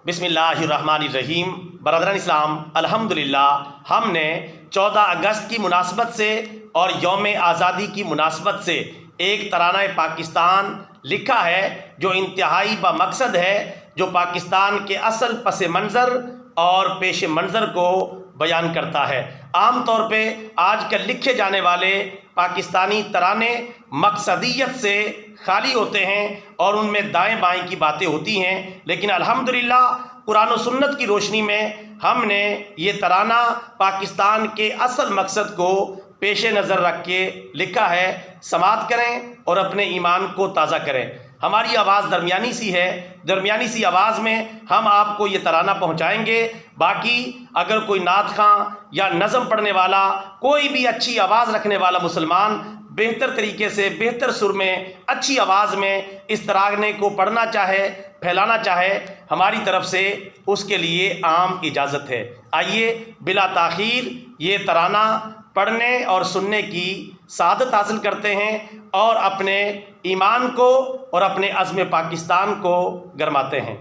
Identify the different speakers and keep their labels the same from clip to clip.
Speaker 1: بسم اللہ الرحمن الرحیم۔ برادران اسلام، الحمدللہ ہم نے 14 اگست کی مناسبت سے اور یوم آزادی کی مناسبت سے ایک ترانہ پاکستان لکھا ہے جو انتہائی بامقصد ہے، جو پاکستان کے اصل پس منظر اور پیش منظر کو بیان کرتا ہے۔ عام طور پہ آج کل لکھے جانے والے پاکستانی ترانے مقصدیت سے خالی ہوتے ہیں اور ان میں دائیں بائیں کی باتیں ہوتی ہیں، لیکن الحمدللہ قرآن و سنت کی روشنی میں ہم نے یہ ترانہ پاکستان کے اصل مقصد کو پیش نظر رکھ کے لکھا ہے۔ سماعت کریں اور اپنے ایمان کو تازہ کریں۔ ہماری آواز درمیانی سی ہے، درمیانی سی آواز میں ہم آپ کو یہ ترانہ پہنچائیں گے۔ باقی اگر کوئی نعت خواں یا نظم پڑھنے والا، کوئی بھی اچھی آواز رکھنے والا مسلمان بہتر طریقے سے، بہتر سر میں، اچھی آواز میں اس ترانے کو پڑھنا چاہے، پھیلانا چاہے، ہماری طرف سے اس کے لیے عام اجازت ہے۔ آئیے بلا تاخیر یہ ترانہ پڑھنے اور سننے کی سعادت حاصل کرتے ہیں اور اپنے ایمان کو اور اپنے عزم پاکستان کو گرماتے ہیں۔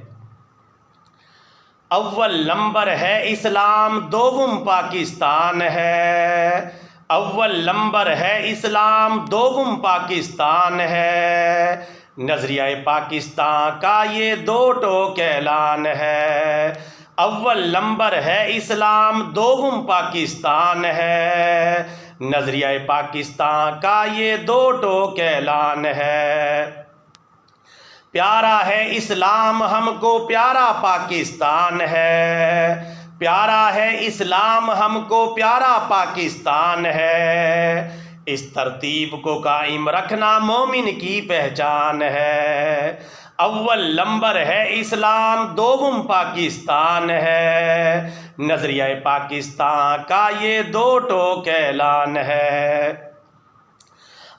Speaker 1: اول نمبر ہے اسلام، دوم پاکستان ہے۔ اول نمبر ہے اسلام، دوم پاکستان ہے۔ نظریہ پاکستان کا یہ دو ٹوک اعلان ہے۔ اول نمبر ہے اسلام، دوم پاکستان ہے۔ نظریہ پاکستان کا یہ دو ٹوک اعلان ہے۔ پیارا ہے اسلام ہم کو، پیارا پاکستان ہے۔ پیارا ہے اسلام ہم کو، پیارا پاکستان ہے۔ اس ترتیب کو قائم رکھنا مومن کی پہچان ہے۔ اول نمبر ہے اسلام، دوم پاکستان ہے۔ نظریہ پاکستان کا یہ دو ٹوک اعلان ہے۔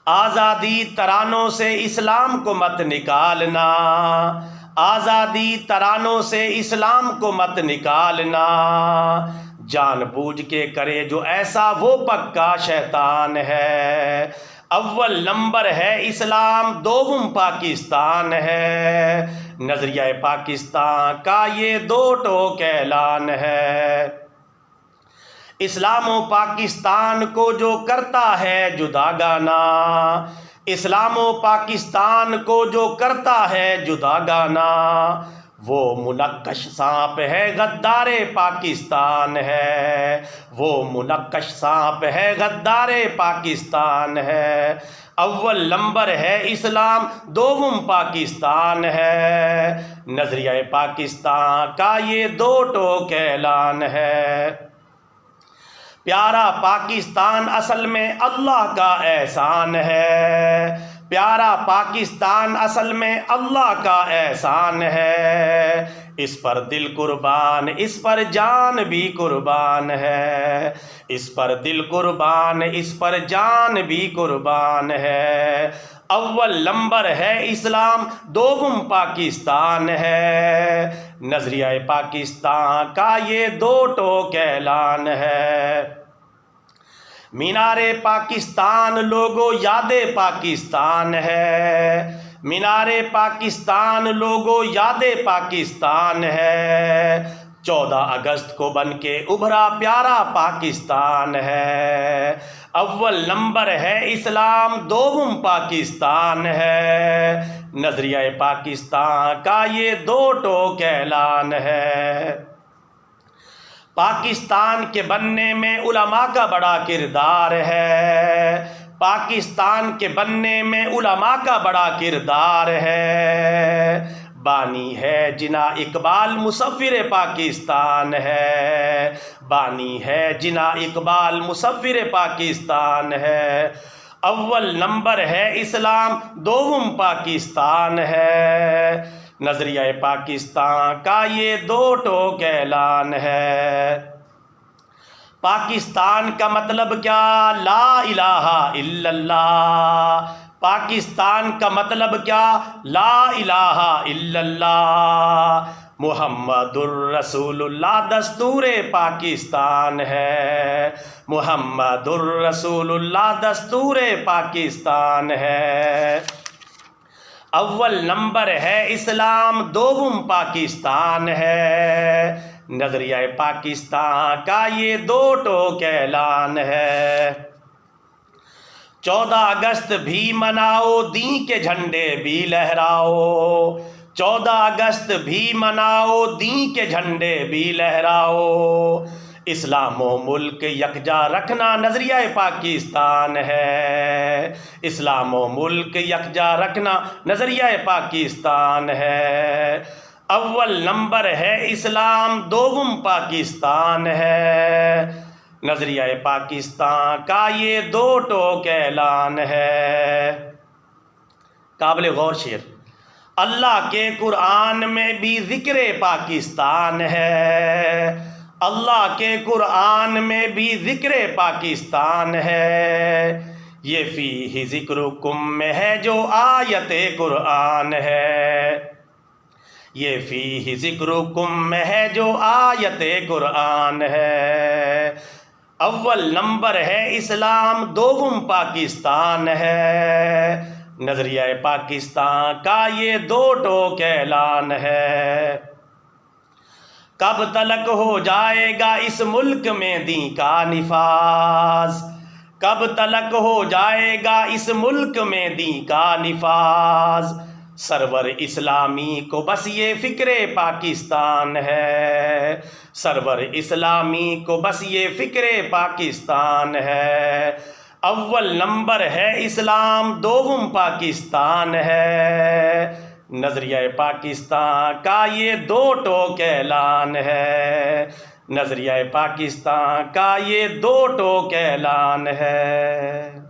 Speaker 1: آزادی ترانوں سے اسلام کو مت نکالنا، آزادی ترانوں سے اسلام کو مت نکالنا۔ جان بوجھ کے کرے جو ایسا وہ پکا شیطان ہے۔ اول نمبر ہے اسلام، دوم پاکستان ہے۔ نظریہ پاکستان کا یہ دو ٹوک اعلان ہے۔ اسلام و پاکستان کو جو کرتا ہے جداگانہ، اسلام و پاکستان کو جو کرتا ہے جداگانہ، وہ منقش سانپ ہے غدار پاکستان ہے۔ وہ منقش سانپ ہے غدار پاکستان ہے۔ اول نمبر ہے اسلام، دوم پاکستان ہے۔ نظریہ پاکستان کا یہ دو ٹوک اعلان ہے۔ پیارا پاکستان اصل میں اللہ کا احسان ہے۔ پیارا پاکستان اصل میں اللہ کا احسان ہے۔ اس پر دل قربان، اس پر جان بھی قربان ہے۔ اس پر دل قربان، اس پر جان بھی قربان ہے۔ اول نمبر ہے اسلام، دوم پاکستان ہے۔ نظریہ پاکستان کا یہ دو ٹوک اعلان ہے۔ مینار پاکستان لوگو یاد پاکستان ہے۔ مینار پاکستان لوگو یاد پاکستان ہے۔ 14 اگست کو بن کے ابھرا پیارا پاکستان ہے۔ اول نمبر ہے اسلام، دوم پاکستان ہے۔ نظریہ پاکستان کا یہ دو ٹوک اعلان ہے۔ پاکستان کے بننے میں علماء کا بڑا کردار ہے۔ پاکستان کے بننے میں علماء کا بڑا کردار ہے۔ بانی ہے جناح اقبال مصور پاکستان ہے۔ بانی ہے جناح اقبال مصور پاکستان ہے۔ اول نمبر ہے اسلام، دوم پاکستان ہے۔ نظریہ پاکستان کا یہ دو ٹوک اعلان ہے۔ پاکستان کا مطلب کیا؟ لا الہ الا اللہ۔ پاکستان کا مطلب کیا؟ لا الہ الا اللہ۔ محمد الرسول اللہ دستور پاکستان ہے۔ محمد الرسول اللہ دستور پاکستان ہے۔ اول نمبر ہے اسلام، دوم پاکستان ہے، نظریہ پاکستان کا یہ دو ٹوک اعلان ہے۔ 14 اگست بھی مناؤ، دین کے جھنڈے بھی لہراؤ، 14 اگست بھی مناؤ، دین کے جھنڈے بھی لہراؤ، اسلام و ملک یکجا رکھنا نظریہ پاکستان ہے، اسلام و ملک یکجا رکھنا نظریہ پاکستان ہے۔ اول نمبر ہے اسلام، دوم پاکستان ہے، نظریہ پاکستان کا یہ دو ٹوک اعلان ہے۔ قابل غور شعر، اللہ کے قرآن میں بھی ذکر پاکستان ہے، اللہ کے قرآن میں بھی ذکر پاکستان ہے، یہ فیہ ذکرکم میں ہے جو آیت قرآن ہے، یہ فیہ ذکرکم میں ہے جو آیت قرآن ہے۔ اول نمبر ہے اسلام، دوم پاکستان ہے، نظریہ پاکستان کا یہ دو ٹوک اعلان ہے۔ کب تلک ہو جائے گا اس ملک میں دین کا نفاذ، کب تلک ہو جائے گا اس ملک میں دین کا نفاذ، سرور اسلامی کو بس یہ فکر پاکستان ہے، سرور اسلامی کو بس یہ فکر پاکستان ہے۔ اول نمبر ہے اسلام، دوم پاکستان ہے، نظریہ پاکستان کا یہ دو ٹوک اعلان ہے، نظریہ پاکستان کا یہ دو ٹوک اعلان ہے۔